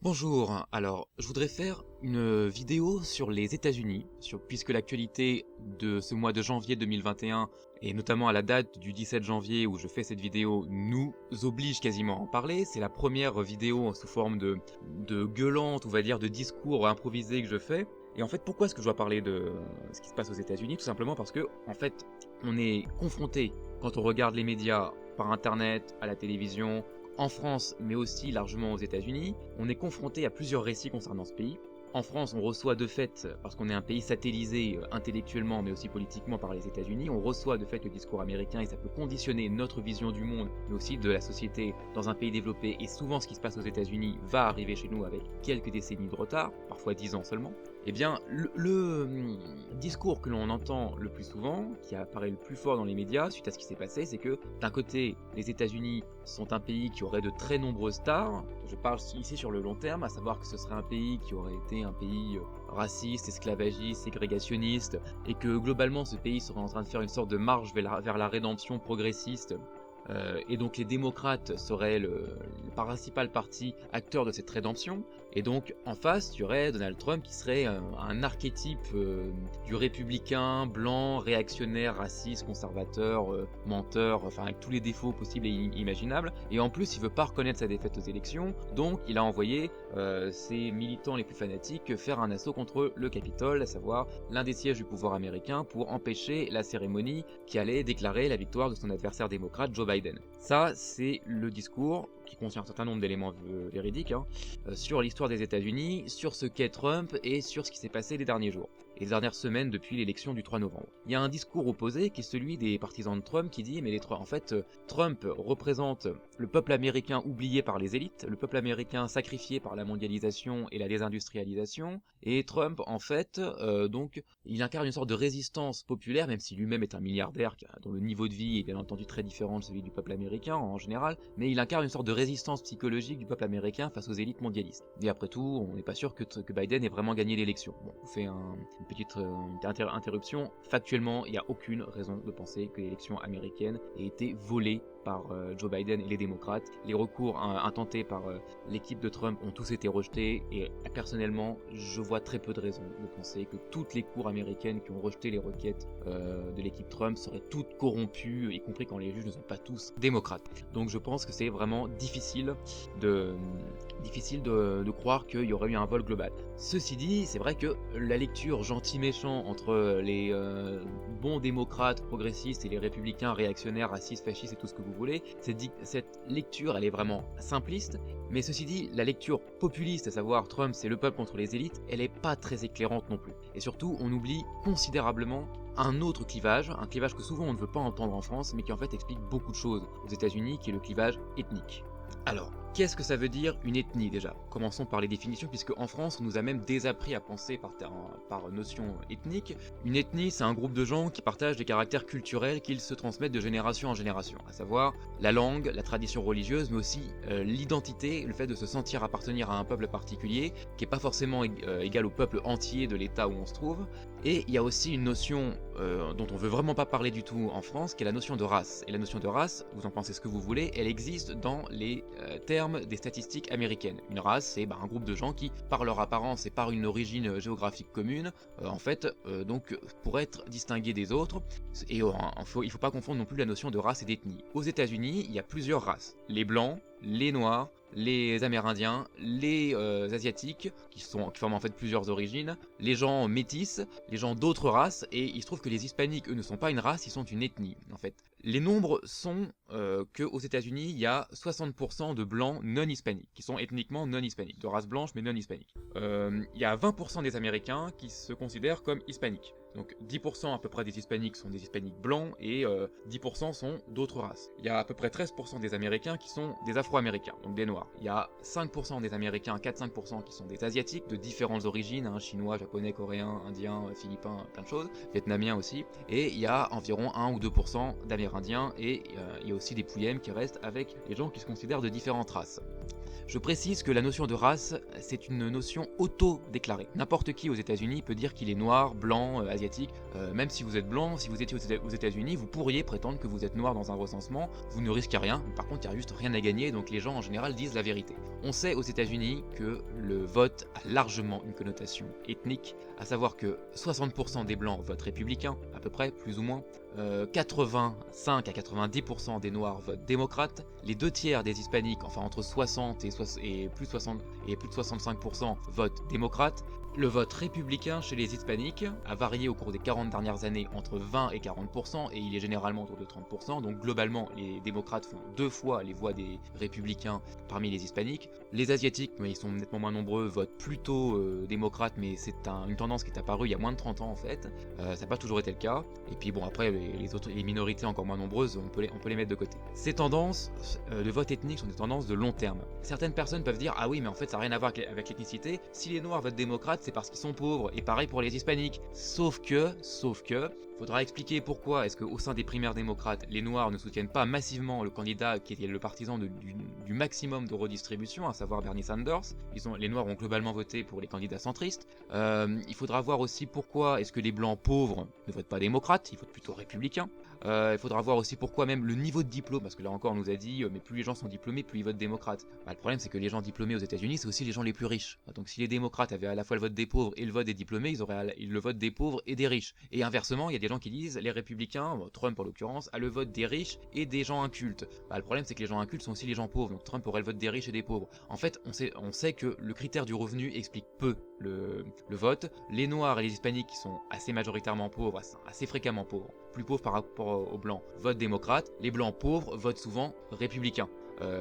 Bonjour, alors je voudrais faire une vidéo sur les États-Unis, puisque l'actualité de ce mois de janvier 2021, et notamment à la date du 17 janvier où je fais cette vidéo, nous oblige quasiment à en parler. C'est la première vidéo sous forme de gueulante, on va dire, de discours improvisé que je fais. Et en fait, pourquoi est-ce que je dois parler de ce qui se passe aux États-Unis? Tout simplement parce que, en fait, on est confronté, quand on regarde les médias, par internet, à la télévision, en France, mais aussi largement aux États-Unis, on est confronté à plusieurs récits concernant ce pays. En France, on reçoit de fait, parce qu'on est un pays satellisé intellectuellement mais aussi politiquement par les États-Unis, on reçoit de fait le discours américain et ça peut conditionner notre vision du monde, mais aussi de la société dans un pays développé. Et souvent, ce qui se passe aux États-Unis va arriver chez nous avec quelques décennies de retard, parfois 10 ans seulement. Eh bien, le discours que l'on entend le plus souvent, qui apparaît le plus fort dans les médias suite à ce qui s'est passé, c'est que d'un côté, les États-Unis sont un pays qui aurait de très nombreuses stars. Je parle ici sur le long terme, à savoir que ce serait un pays qui aurait été un pays raciste, esclavagiste, ségrégationniste, et que globalement ce pays serait en train de faire une sorte de marche vers la rédemption progressiste. Et donc les démocrates seraient le principal parti acteur de cette rédemption, et donc en face il y aurait Donald Trump qui serait un archétype du républicain blanc, réactionnaire, raciste, conservateur, menteur, enfin avec tous les défauts possibles et imaginables, et en plus il veut pas reconnaître sa défaite aux élections, donc il a envoyé ses militants les plus fanatiques faire un assaut contre le Capitole, à savoir l'un des sièges du pouvoir américain, pour empêcher la cérémonie qui allait déclarer la victoire de son adversaire démocrate Joe Biden. Ça, c'est le discours qui contient un certain nombre d'éléments véridiques sur l'histoire des États-Unis, sur ce qu'est Trump et sur ce qui s'est passé les derniers jours et les dernières semaines depuis l'élection du 3 novembre. Il y a un discours opposé qui est celui des partisans de Trump qui dit mais en fait Trump représente le peuple américain oublié par les élites, le peuple américain sacrifié par la mondialisation et la désindustrialisation, et Trump en fait donc il incarne une sorte de résistance populaire, même si lui-même est un milliardaire dont le niveau de vie est bien entendu très différent de celui du peuple américain en général, mais il incarne une sorte de résistance psychologique du peuple américain face aux élites mondialistes. Et après tout, on n'est pas sûr que Biden ait vraiment gagné l'élection. Bon, on fait une petite interruption. Factuellement, il n'y a aucune raison de penser que l'élection américaine ait été volée par Joe Biden et les démocrates. Les recours intentés par l'équipe de Trump ont tous été rejetés, et personnellement, je vois très peu de raisons de penser que toutes les cours américaines qui ont rejeté les requêtes de l'équipe Trump seraient toutes corrompues, y compris quand les juges ne sont pas tous démocrates. Donc je pense que c'est vraiment difficile de croire qu'il y aurait eu un vol global. Ceci dit, c'est vrai que la lecture gentil-méchant entre les bons démocrates progressistes et les républicains réactionnaires, racistes, fascistes et tout ce que vous voulez, cette lecture elle est vraiment simpliste, mais ceci dit, la lecture populiste, à savoir Trump c'est le peuple contre les élites, elle est pas très éclairante non plus. Et surtout, on oublie considérablement un autre clivage, un clivage que souvent on ne veut pas entendre en France, mais qui en fait explique beaucoup de choses aux États-Unis, qui est le clivage ethnique. Alors, qu'est-ce que ça veut dire une ethnie déjà? Commençons par les définitions, puisque en France on nous a même désappris à penser par notion ethnique. Une ethnie, c'est un groupe de gens qui partagent des caractères culturels qu'ils se transmettent de génération en génération, à savoir la langue, la tradition religieuse, mais aussi l'identité, le fait de se sentir appartenir à un peuple particulier, qui n'est pas forcément égal au peuple entier de l'état où on se trouve. Et il y a aussi une notion dont on veut vraiment pas parler du tout en France, qui est la notion de race. Et la notion de race, vous en pensez ce que vous voulez, elle existe dans les termes des statistiques américaines. Une race, c'est un groupe de gens qui, par leur apparence et par une origine géographique commune, donc pour être distingués des autres. Et il faut pas confondre non plus la notion de race et d'ethnie. Aux États-Unis, il y a plusieurs races. Les blancs, les noirs, les Amérindiens, les Asiatiques, qui forment en fait plusieurs origines, les gens métis, les gens d'autres races, et il se trouve que les Hispaniques, eux, ne sont pas une race, ils sont une ethnie, en fait. Les nombres sont qu'aux États-Unis, il y a 60% de blancs non hispaniques, qui sont ethniquement non hispaniques, de race blanche mais non hispanique. Il y a 20% des Américains qui se considèrent comme hispaniques. Donc 10% à peu près des hispaniques sont des hispaniques blancs et 10% sont d'autres races. Il y a à peu près 13% des Américains qui sont des Afro-Américains, donc des Noirs. Il y a 5% des Américains, 4-5% qui sont des Asiatiques de différentes origines, chinois, japonais, coréens, indiens, philippins, plein de choses, vietnamiens aussi. Et il y a environ 1 ou 2% d'Amérindiens, et il y a aussi des Pouillèmes qui restent avec les gens qui se considèrent de différentes races. Je précise que la notion de race, c'est une notion auto-déclarée. N'importe qui aux États-Unis peut dire qu'il est noir, blanc, asiatique. Même si vous êtes blanc, si vous étiez aux États-Unis, vous pourriez prétendre que vous êtes noir dans un recensement. Vous ne risquez rien. Par contre, il n'y a juste rien à gagner, donc les gens en général disent la vérité. On sait aux États-Unis que le vote a largement une connotation ethnique, à savoir que 60% des blancs votent républicain, à peu près, plus ou moins. 85 à 90% des noirs votent démocrate, les 2 tiers des hispaniques, enfin entre 60 et plus de 65% votent démocrate. Le vote républicain chez les hispaniques a varié au cours des 40 dernières années entre 20 et 40% et il est généralement autour de 30%, donc globalement les démocrates font 2 fois les voix des républicains parmi les hispaniques. Les asiatiques, mais ils sont nettement moins nombreux, votent plutôt démocrates, mais c'est une tendance qui est apparue il y a moins de 30 ans en fait, ça n'a pas toujours été le cas, et puis bon après les minorités encore moins nombreuses, on peut les mettre de côté. Ces tendances de vote ethnique sont des tendances de long terme. Certaines personnes peuvent dire ah oui mais en fait ça n'a rien à voir avec l'ethnicité, si les noirs votent démocrate c'est parce qu'ils sont pauvres, et pareil pour les hispaniques. Sauf que, faudra expliquer pourquoi est-ce qu'au sein des primaires démocrates, les noirs ne soutiennent pas massivement le candidat qui était le partisan du maximum de redistribution, à savoir Bernie Sanders. Les noirs ont globalement voté pour les candidats centristes. Il faudra voir aussi pourquoi est-ce que les blancs pauvres ne votent pas démocrates, ils votent plutôt républicains. Il faudra voir aussi pourquoi même le niveau de diplôme, parce que là encore on nous a dit mais plus les gens sont diplômés, plus ils votent démocrate. Le problème c'est que les gens diplômés aux États-Unis c'est aussi les gens les plus riches. Donc si les démocrates avaient à la fois le vote des pauvres et le vote des diplômés, ils auraient le vote des pauvres et des riches. Et inversement, il y a des gens qui disent les républicains, Trump en l'occurrence, a le vote des riches et des gens incultes. Le problème c'est que les gens incultes sont aussi les gens pauvres, donc Trump aurait le vote des riches et des pauvres. En fait, on sait que le critère du revenu explique peu le vote. Les noirs et les hispaniques qui sont assez majoritairement pauvres, assez fréquemment pauvres, plus pauvres par rapport aux blancs, votent démocrate. Les blancs pauvres votent souvent républicains.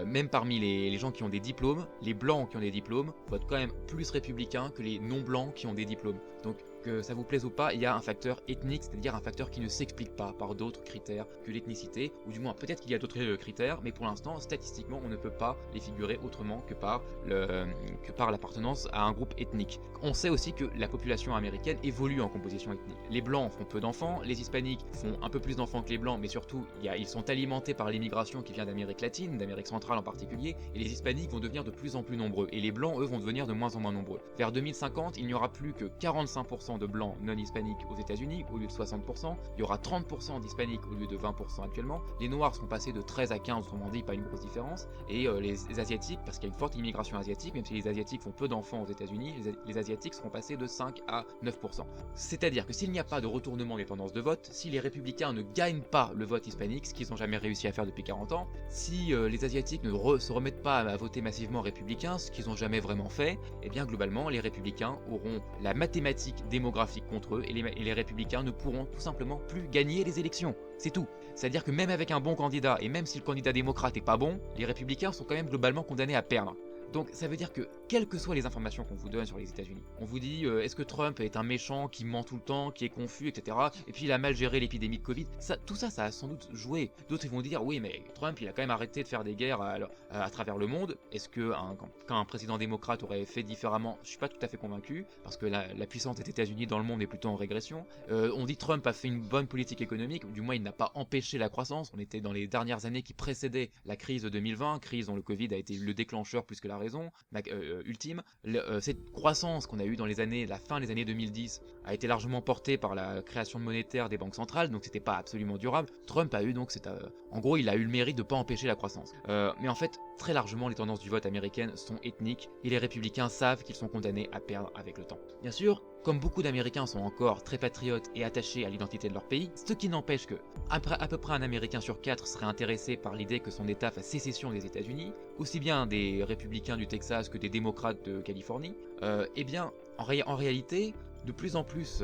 Même parmi les gens qui ont des diplômes, les blancs qui ont des diplômes votent quand même plus républicains que les non-blancs qui ont des diplômes. Donc que ça vous plaise ou pas, il y a un facteur ethnique, c'est-à-dire un facteur qui ne s'explique pas par d'autres critères que l'ethnicité, ou du moins peut-être qu'il y a d'autres critères, mais pour l'instant, statistiquement, on ne peut pas les figurer autrement que par l'appartenance à un groupe ethnique. On sait aussi que la population américaine évolue en composition ethnique. Les blancs font peu d'enfants, les hispaniques font un peu plus d'enfants que les blancs, mais surtout, ils sont alimentés par l'immigration qui vient d'Amérique latine, d'Amérique centrale en particulier, et les hispaniques vont devenir de plus en plus nombreux, et les blancs, eux, vont devenir de moins en moins nombreux. Vers 2050, il n'y aura plus que 45% de blancs non hispaniques aux États-Unis au lieu de 60%, il y aura 30% d'hispaniques au lieu de 20% actuellement, les noirs seront passés de 13 à 15, autrement dit pas une grosse différence, et les asiatiques, parce qu'il y a une forte immigration asiatique, même si les asiatiques font peu d'enfants aux États-Unis, les asiatiques seront passés de 5 à 9%. C'est-à-dire que s'il n'y a pas de retournement des tendances de vote, si les républicains ne gagnent pas le vote hispanique, ce qu'ils n'ont jamais réussi à faire depuis 40 ans, si les asiatiques ne se remettent pas à voter massivement républicain, ce qu'ils n'ont jamais vraiment fait, et bien globalement les républicains auront la mathématique démographique contre eux et les républicains ne pourront tout simplement plus gagner les élections. C'est tout. C'est-à-dire que même avec un bon candidat et même si le candidat démocrate est pas bon, les républicains sont quand même globalement condamnés à perdre. Donc ça veut dire que, quelles que soient les informations qu'on vous donne sur les États-Unis, on vous dit est-ce que Trump est un méchant qui ment tout le temps, qui est confus, etc. Et puis il a mal géré l'épidémie de Covid, tout ça a sans doute joué. D'autres ils vont dire oui mais Trump il a quand même arrêté de faire des guerres à travers le monde. Est-ce que quand un président démocrate aurait fait différemment? Je suis pas tout à fait convaincu, parce que la puissance des États-Unis dans le monde est plutôt en régression. On dit Trump a fait une bonne politique économique, ou du moins il n'a pas empêché la croissance. On était dans les dernières années qui précédaient la crise de 2020, crise dont le Covid a été le déclencheur plus que la raison ultime. Cette croissance qu'on a eue dans la fin des années 2010 a été largement portée par la création monétaire des banques centrales, donc c'était pas absolument durable. Trump a eu donc en gros il a eu le mérite de pas empêcher la croissance. Mais en fait très largement les tendances du vote américaine sont ethniques et les républicains savent qu'ils sont condamnés à perdre avec le temps. Bien sûr, comme beaucoup d'Américains sont encore très patriotes et attachés à l'identité de leur pays, ce qui n'empêche que à peu près un Américain sur 4 serait intéressé par l'idée que son État fasse sécession des États-Unis, aussi bien des républicains du Texas que des démocrates de Californie, eh bien en réalité, de plus en plus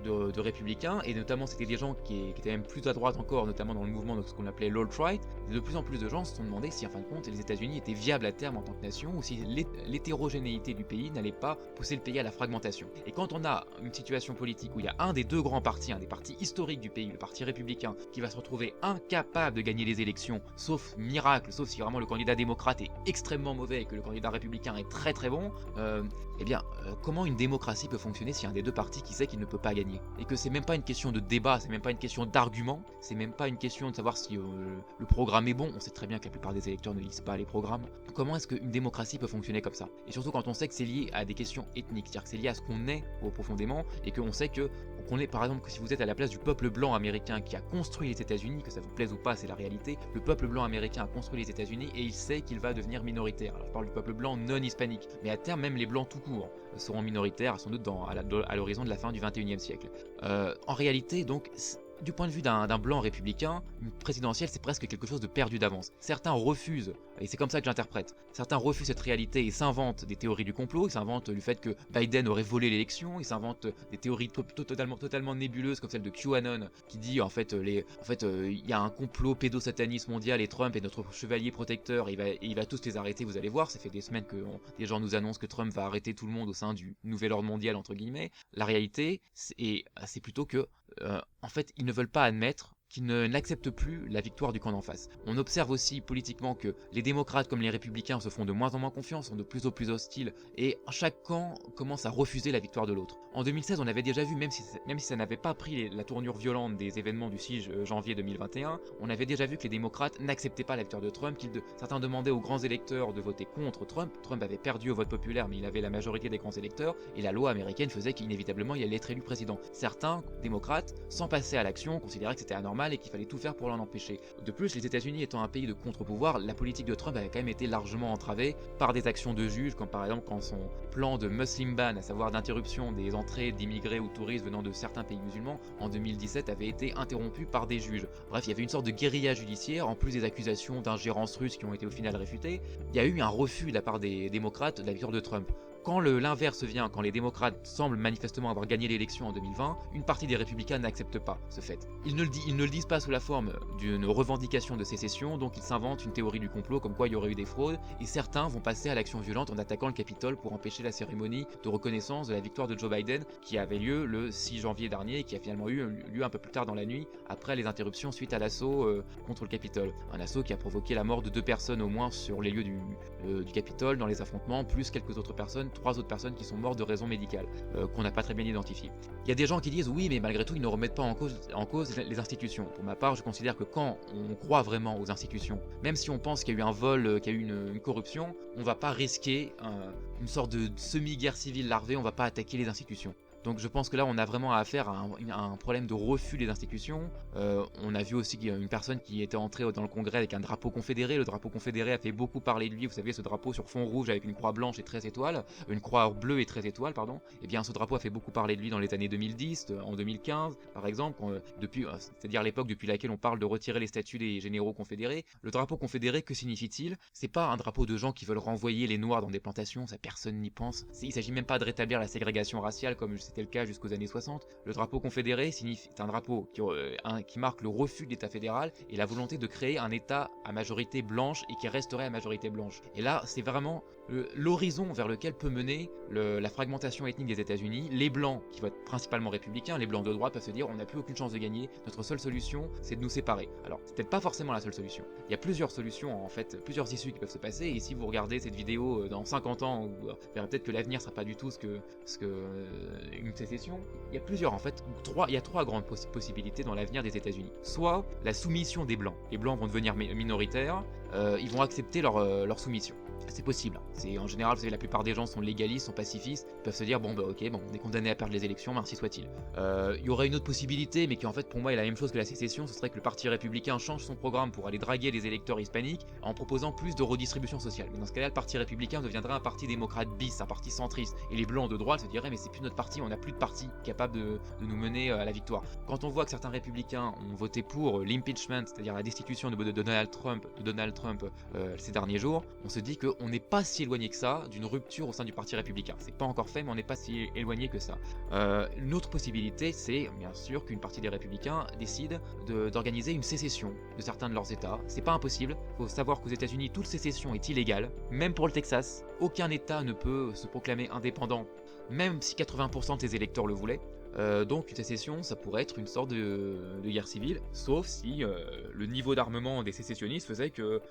de républicains, et notamment c'était des gens qui étaient même plus à droite encore, notamment dans le mouvement de ce qu'on appelait l'alt-right, de plus en plus de gens se sont demandé si en fin de compte les États-Unis étaient viables à terme en tant que nation, ou si l'hétérogénéité du pays n'allait pas pousser le pays à la fragmentation. Et quand on a une situation politique où il y a un des deux grands partis, un des partis historiques du pays, le parti républicain, qui va se retrouver incapable de gagner les élections, sauf miracle, sauf si vraiment le candidat démocrate est extrêmement mauvais et que le candidat républicain est très très bon, comment une démocratie peut fonctionner s'il y a un des deux partis qui sait qu'il ne peut pas gagner. Et que c'est même pas une question de débat, c'est même pas une question d'argument, c'est même pas une question de savoir si le programme est bon. On sait très bien que la plupart des électeurs ne lisent pas les programmes. Comment est-ce qu'une démocratie peut fonctionner comme ça? Et surtout quand on sait que c'est lié à des questions ethniques, c'est-à-dire que c'est lié à ce qu'on est profondément, et qu'on sait qu'on est, par exemple, que si vous êtes à la place du peuple blanc américain qui a construit les États-Unis, que ça vous plaise ou pas, c'est la réalité, le peuple blanc américain a construit les États-Unis et il sait qu'il va devenir minoritaire. Alors je parle du peuple blanc non hispanique, mais à terme même les blancs tout court seront minoritaires, sans doute à l'horizon de la fin du 21e siècle. En réalité, donc, du point de vue d'un blanc républicain, une présidentielle c'est presque quelque chose de perdu d'avance. Certains refusent, et c'est comme ça que j'interprète, certains refusent cette réalité et s'inventent des théories du complot, ils s'inventent le fait que Biden aurait volé l'élection, ils s'inventent des théories totalement nébuleuses comme celle de QAnon qui dit en fait il y a un complot pédosataniste mondial et Trump est notre chevalier protecteur et il va tous les arrêter, vous allez voir, ça fait des semaines que des gens nous annoncent que Trump va arrêter tout le monde au sein du nouvel ordre mondial entre guillemets. La réalité c'est plutôt que en fait, ils ne veulent pas admettre qu'ils n'acceptent plus la victoire du camp d'en face. On observe aussi politiquement que les démocrates comme les républicains se font de moins en moins confiance, sont de plus en plus hostiles, et chaque camp commence à refuser la victoire de l'autre. En 2016, on avait déjà vu, même si ça n'avait pas pris la tournure violente des événements du 6 janvier 2021, on avait déjà vu que les démocrates n'acceptaient pas la victoire de Trump, certains demandaient aux grands électeurs de voter contre Trump. Trump avait perdu au vote populaire, mais il avait la majorité des grands électeurs, et la loi américaine faisait qu'inévitablement il allait être élu président. Certains démocrates, sans passer à l'action, considéraient que c'était anormal et qu'il fallait tout faire pour l'en empêcher. De plus, les États-Unis étant un pays de contre-pouvoir, la politique de Trump avait quand même été largement entravée par des actions de juges, comme par exemple quand son plan de Muslim ban, à savoir d'interruption des entrées d'immigrés ou touristes venant de certains pays musulmans, en 2017 avait été interrompu par des juges. Bref, il y avait une sorte de guérilla judiciaire, en plus des accusations d'ingérence russe qui ont été au final réfutées. Il y a eu un refus de la part des démocrates de la victoire de Trump. Quand l'inverse vient, quand les démocrates semblent manifestement avoir gagné l'élection en 2020, une partie des républicains n'accepte pas ce fait. Ils ne le disent pas sous la forme d'une revendication de sécession, donc ils s'inventent une théorie du complot comme quoi il y aurait eu des fraudes, et certains vont passer à l'action violente en attaquant le Capitole pour empêcher la cérémonie de reconnaissance de la victoire de Joe Biden qui avait lieu le 6 janvier dernier et qui a finalement eu lieu un peu plus tard dans la nuit, après les interruptions suite à l'assaut contre le Capitole. Un assaut qui a provoqué la mort de 2 personnes au moins sur les lieux du Capitole dans les affrontements, plus quelques autres personnes, 3 autres personnes qui sont mortes de raisons médicales, qu'on n'a pas très bien identifiées. Il y a des gens qui disent oui, mais malgré tout, ils ne remettent pas en cause les institutions. Pour ma part, je considère que quand on croit vraiment aux institutions, même si on pense qu'il y a eu un vol, qu'il y a eu une corruption, on ne va pas risquer une sorte de semi-guerre civile larvée, on ne va pas attaquer les institutions. Donc je pense que là on a vraiment affaire à un problème de refus des institutions. On a vu aussi une personne qui était entrée dans le congrès avec un drapeau confédéré. Le drapeau confédéré a fait beaucoup parler de lui. Vous savez, ce drapeau sur fond rouge avec une croix blanche et 13 étoiles, une croix bleue et 13 étoiles, pardon. Et bien ce drapeau a fait beaucoup parler de lui dans les années 2010, en 2015 par exemple, c'est-à-dire l'époque depuis laquelle on parle de retirer les statuts des généraux confédérés. Le drapeau confédéré, que signifie-t-il? C'est pas un drapeau de gens qui veulent renvoyer les noirs dans des plantations, ça personne n'y pense. Il s'agit même pas de rétablir la ségrégation raciale comme c'était le cas jusqu'aux années 60. Le drapeau confédéré est un drapeau qui marque le refus de l'État fédéral et la volonté de créer un État à majorité blanche et qui resterait à majorité blanche. Et là, c'est vraiment l'horizon vers lequel peut mener la fragmentation ethnique des États-Unis. Les blancs, qui votent principalement républicains, les blancs de droite peuvent se dire on n'a plus aucune chance de gagner, notre seule solution c'est de nous séparer. Alors, c'est peut-être pas forcément la seule solution. Il y a plusieurs solutions, en fait, plusieurs issues qui peuvent se passer, et si vous regardez cette vidéo dans 50 ans, vous verrez peut-être que l'avenir sera pas du tout ce que une sécession. Il y a plusieurs, en fait, il y a 3 grandes possibilités dans l'avenir des États-Unis. Soit la soumission des blancs. Les blancs vont devenir minoritaires, ils vont accepter leur soumission. C'est possible. En général, vous savez, la plupart des gens sont légalistes, sont pacifistes, ils peuvent se dire bon on est condamné à perdre les élections, merci soit-il. Il y aurait une autre possibilité, mais qui en fait pour moi est la même chose que la sécession, ce serait que le parti républicain change son programme pour aller draguer les électeurs hispaniques en proposant plus de redistribution sociale. Mais dans ce cas-là, le parti républicain deviendrait un parti démocrate bis, un parti centriste, et les blancs de droite se diraient mais c'est plus notre parti, on n'a plus de parti capable de nous mener à la victoire. Quand on voit que certains républicains ont voté pour l'impeachment, c'est-à-dire la destitution de Donald Trump ces derniers jours, on se dit qu'on n'est pas si éloigné que ça d'une rupture au sein du parti républicain. C'est pas encore fait, mais on n'est pas si éloigné que ça. Une autre possibilité, c'est bien sûr qu'une partie des républicains décide d'organiser une sécession de certains de leurs États. C'est pas impossible. Il faut savoir qu'aux États-Unis, toute sécession est illégale, même pour le Texas. Aucun État ne peut se proclamer indépendant, même si 80% de ses électeurs le voulaient. Donc une sécession, ça pourrait être une sorte de guerre civile, sauf si le niveau d'armement des sécessionnistes faisait que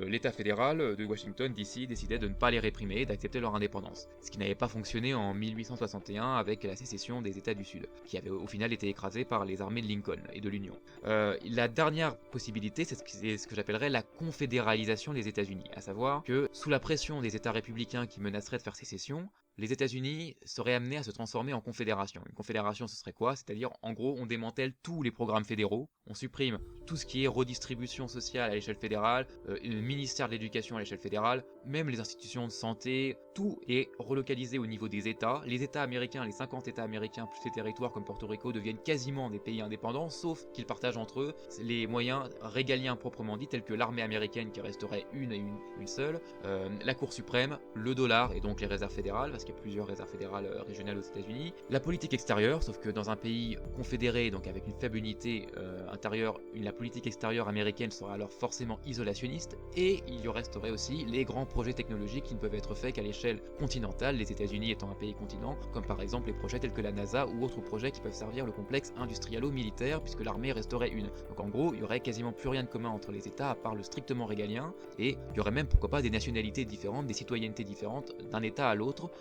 l'État fédéral de Washington DC décidait de ne pas les réprimer et d'accepter leur indépendance. Ce qui n'avait pas fonctionné en 1861 avec la sécession des États du Sud, qui avait au final été écrasée par les armées de Lincoln et de l'Union. La dernière possibilité, c'est ce que j'appellerais la confédéralisation des États-Unis, à savoir que sous la pression des États républicains qui menaceraient de faire sécession, les États-Unis seraient amenés à se transformer en confédération. Une confédération, ce serait quoi? C'est-à-dire, en gros, on démantèle tous les programmes fédéraux, on supprime tout ce qui est redistribution sociale à l'échelle fédérale, le ministère de l'éducation à l'échelle fédérale, même les institutions de santé, tout est relocalisé au niveau des États. Les États américains, les 50 États américains, plus les territoires comme Porto Rico, deviennent quasiment des pays indépendants, sauf qu'ils partagent entre eux les moyens régaliens proprement dits, tels que l'armée américaine qui resterait une seule, la Cour suprême, le dollar et donc les réserves fédérales, parce qu'il y a plusieurs réserves fédérales régionales aux États-Unis, la politique extérieure, sauf que dans un pays confédéré, donc avec une faible unité intérieure, la politique extérieure américaine serait alors forcément isolationniste, et il y resterait aussi les grands projets technologiques qui ne peuvent être faits qu'à l'échelle continentale, les États-Unis étant un pays continent, comme par exemple les projets tels que la NASA ou autres projets qui peuvent servir le complexe industrialo-militaire, puisque l'armée resterait une. Donc en gros, il y aurait quasiment plus rien de commun entre les États à part le strictement régalien, et il y aurait même pourquoi pas des nationalités différentes, des citoyennetés différentes d'un État à l'autre.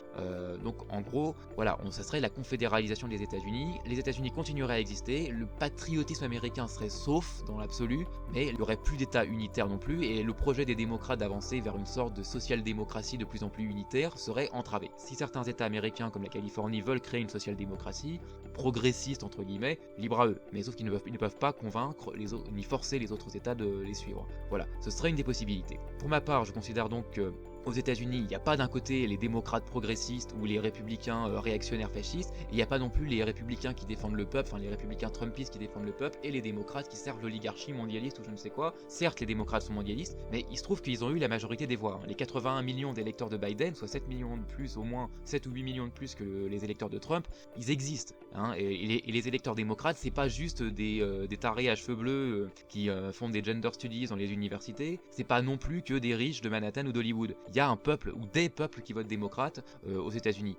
Donc en gros, voilà, ça serait la confédéralisation des États-Unis. Les États-Unis continueraient à exister, le patriotisme américain serait sauf dans l'absolu, mais il n'y aurait plus d'État unitaire non plus, et le projet des démocrates d'avancer vers une sorte de social-démocratie de plus en plus unitaire serait entravé. Si certains États américains comme la Californie veulent créer une social-démocratie, progressiste entre guillemets, libre à eux, mais sauf qu'ils ne peuvent pas convaincre les autres, ni forcer les autres États de les suivre. Voilà, ce serait une des possibilités. Pour ma part, je considère donc que aux États-Unis, il n'y a pas d'un côté les démocrates progressistes ou les républicains réactionnaires fascistes, et il n'y a pas non plus les républicains qui défendent le peuple, enfin les républicains trumpistes qui défendent le peuple, et les démocrates qui servent l'oligarchie mondialiste ou je ne sais quoi. Certes, les démocrates sont mondialistes, mais il se trouve qu'ils ont eu la majorité des voix. Les 81 millions d'électeurs de Biden, soit 7 millions de plus, au moins 7 ou 8 millions de plus que les électeurs de Trump, ils existent. Hein, et les électeurs démocrates, c'est pas juste des tarés à cheveux bleus qui font des gender studies dans les universités, c'est pas non plus que des riches de Manhattan ou d'Hollywood. Il y a un peuple ou des peuples qui votent démocrate aux États-Unis.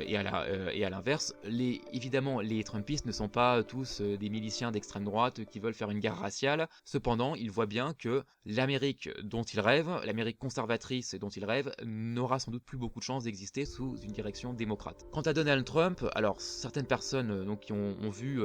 Et à l'inverse, évidemment, les Trumpistes ne sont pas tous des miliciens d'extrême droite qui veulent faire une guerre raciale. Cependant, ils voient bien que l'Amérique dont ils rêvent, l'Amérique conservatrice dont ils rêvent, n'aura sans doute plus beaucoup de chances d'exister sous une direction démocrate. Quant à Donald Trump, alors certaines personnes donc, qui ont vu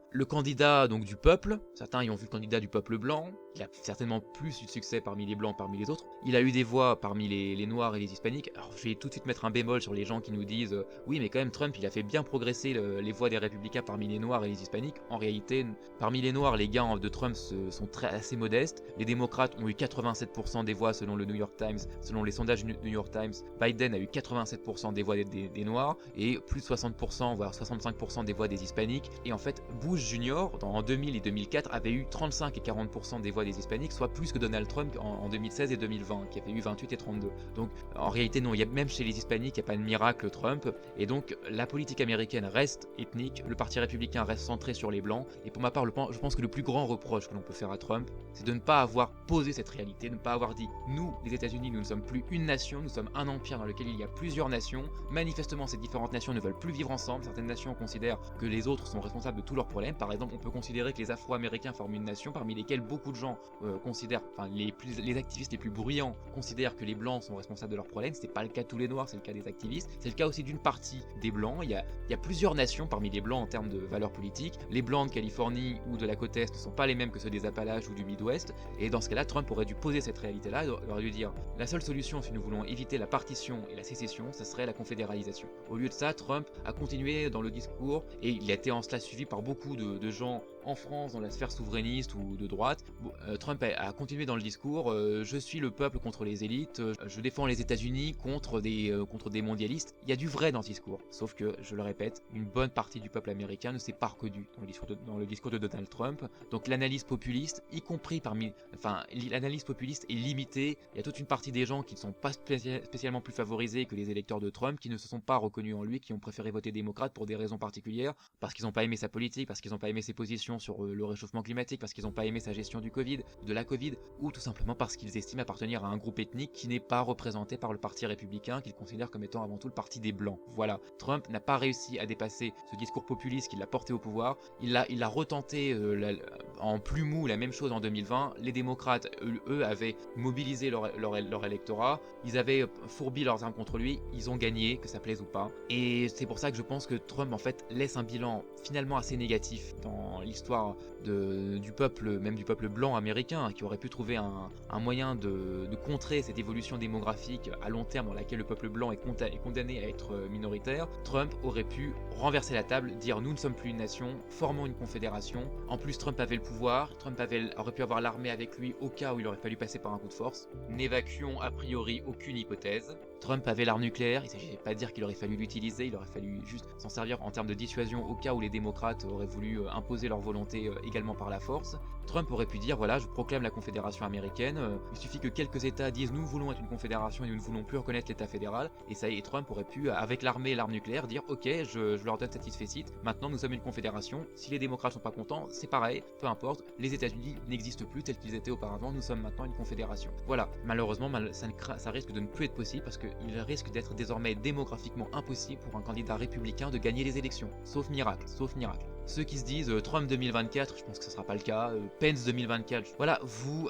le candidat donc, du peuple, certains y ont vu le candidat du peuple blanc, qui a certainement plus eu de succès parmi les blancs parmi les autres. Il a eu des voix parmi les noirs et les hispaniques. Alors je vais tout de suite mettre un bémol sur les gens qui nous disent oui mais quand même Trump il a fait bien progresser les voix des républicains parmi les noirs et les hispaniques. En réalité, parmi les noirs, les gains de Trump sont assez modestes. Les démocrates ont eu 87% des voix selon le New York Times, selon les sondages du New York Times. Biden a eu 87% des voix des noirs et plus de 60%, voire 65% des voix des hispaniques. Et en fait, Bush Jr. en 2000 et 2004 avait eu 35 et 40% des voix des hispaniques, soit plus que Donald Trump en 2016 et 2020, qui avait eu 28 et 32. Donc en réalité non, même chez les hispaniques, il n'y a pas de miracle Trump, et donc la politique américaine reste ethnique, le parti républicain reste centré sur les blancs, et pour ma part, je pense que le plus grand reproche que l'on peut faire à Trump, c'est de ne pas avoir posé cette réalité, de ne pas avoir dit, nous, les États-Unis, nous ne sommes plus une nation, nous sommes un empire dans lequel il y a plusieurs nations, manifestement ces différentes nations ne veulent plus vivre ensemble, certaines nations considèrent que les autres sont responsables de tous leurs problèmes, par exemple on peut considérer que les Afro-Américains forment une nation parmi lesquels beaucoup de gens considèrent, enfin les activistes les plus bruyants considèrent que les blancs sont responsables de leurs problèmes. C'est pas le cas de tous les noirs, c'est le cas des activistes, c'est le cas aussi d'une partie des blancs. Il y a plusieurs nations parmi les blancs en termes de valeurs politiques. Les blancs de Californie ou de la côte est ne sont pas les mêmes que ceux des Appalaches ou du Midwest, et dans ce cas-là Trump aurait dû poser cette réalité-là, il aurait dû dire la seule solution si nous voulons éviter la partition et la sécession, ce serait la confédéralisation. Au lieu de ça, Trump a continué dans le discours, et il a été en cela suivi par beaucoup de gens en France dans la sphère souverainiste ou de droite. Trump a continué dans le discours, je suis le peuple contre les élites, je défends les États-Unis contre des mondialistes. Il y a du vrai dans ce discours, sauf que, je le répète, une bonne partie du peuple américain ne s'est pas reconnu dans le discours de Donald Trump. Donc l'analyse populiste, y compris l'analyse populiste est limitée. Il y a toute une partie des gens qui ne sont pas spécialement plus favorisés que les électeurs de Trump, qui ne se sont pas reconnus en lui, qui ont préféré voter démocrate pour des raisons particulières, parce qu'ils n'ont pas aimé sa politique, parce qu'ils n'ont pas aimé ses positions sur le réchauffement climatique, parce qu'ils n'ont pas aimé sa gestion de la Covid, ou tout simplement parce qu'ils estiment appartenir à un groupe ethnique qui n'est pas représenté par le parti républicain qu'il considère comme étant avant tout le parti des blancs. Voilà, Trump n'a pas réussi à dépasser ce discours populiste qui l'a porté au pouvoir. Il a retenté en plus mou la même chose en 2020. Les démocrates, eux avaient mobilisé leur électorat, ils avaient fourbi leurs armes contre lui, ils ont gagné, que ça plaise ou pas. Et c'est pour ça que je pense que Trump en fait laisse un bilan finalement assez négatif dans l'histoire du peuple, même du peuple blanc américain, qui aurait pu trouver un moyen de contrer cette évolution démographique à long terme dans laquelle le peuple blanc est condamné à être minoritaire. Trump aurait pu renverser la table, dire nous ne sommes plus une nation, formons une confédération. En plus Trump avait le pouvoir, Trump aurait pu avoir l'armée avec lui au cas où il aurait fallu passer par un coup de force. N'évacuons a priori aucune hypothèse. Trump avait l'arme nucléaire, il ne s'agissait pas de dire qu'il aurait fallu l'utiliser, il aurait fallu juste s'en servir en termes de dissuasion au cas où les démocrates auraient voulu imposer leur volonté également par la force. Trump aurait pu dire voilà, je proclame la confédération américaine, il suffit que quelques états disent nous voulons être une confédération et nous ne voulons plus reconnaître l'état fédéral, et ça y est, Trump aurait pu, avec l'armée et l'arme nucléaire, dire ok, je leur donne satisfecit, maintenant nous sommes une confédération, si les démocrates sont pas contents, c'est pareil, peu importe, les États-Unis n'existent plus tels qu'ils étaient auparavant, nous sommes maintenant une confédération. Voilà, malheureusement ça risque de ne plus être possible parce qu'il risque d'être désormais démographiquement impossible pour un candidat républicain de gagner les élections, sauf miracle, sauf miracle. Ceux qui se disent Trump 2024, je pense que ce sera pas le cas, Pence 2024, voilà,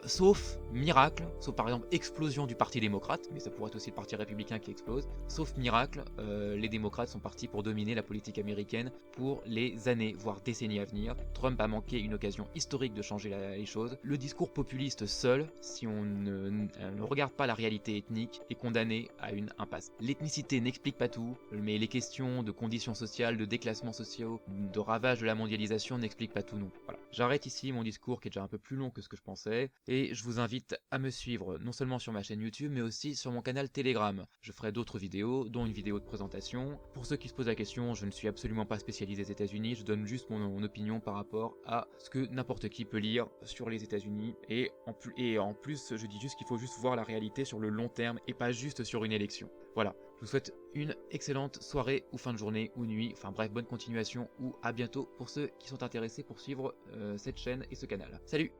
sauf miracle, sauf par exemple explosion du parti démocrate, mais ça pourrait être aussi le parti républicain qui explose, sauf miracle, les démocrates sont partis pour dominer la politique américaine pour les années, voire décennies à venir. Trump a manqué une occasion historique de changer les choses. Le discours populiste seul, si on ne regarde pas la réalité ethnique, est condamné à une impasse. L'ethnicité n'explique pas tout, mais les questions de conditions sociales, de déclassements sociaux, de ravages de la mondialisation n'expliquent pas tout non plus. Voilà. J'arrête ici mon discours qui est déjà un peu plus long que ce que je pensais, et je vous invite à me suivre non seulement sur ma chaîne YouTube, mais aussi sur mon canal Telegram. Je ferai d'autres vidéos, dont une vidéo de présentation. Pour ceux qui se posent la question, je ne suis absolument pas spécialisé aux États-Unis, je donne juste mon opinion par rapport à ce que n'importe qui peut lire sur les États-Unis, et en plus, je dis juste qu'il faut juste voir la réalité sur le long terme et pas juste sur une élection. Voilà, je vous souhaite une excellente soirée ou fin de journée ou nuit, enfin bref, bonne continuation ou à bientôt pour ceux qui sont intéressés pour suivre cette chaîne et ce canal. Salut!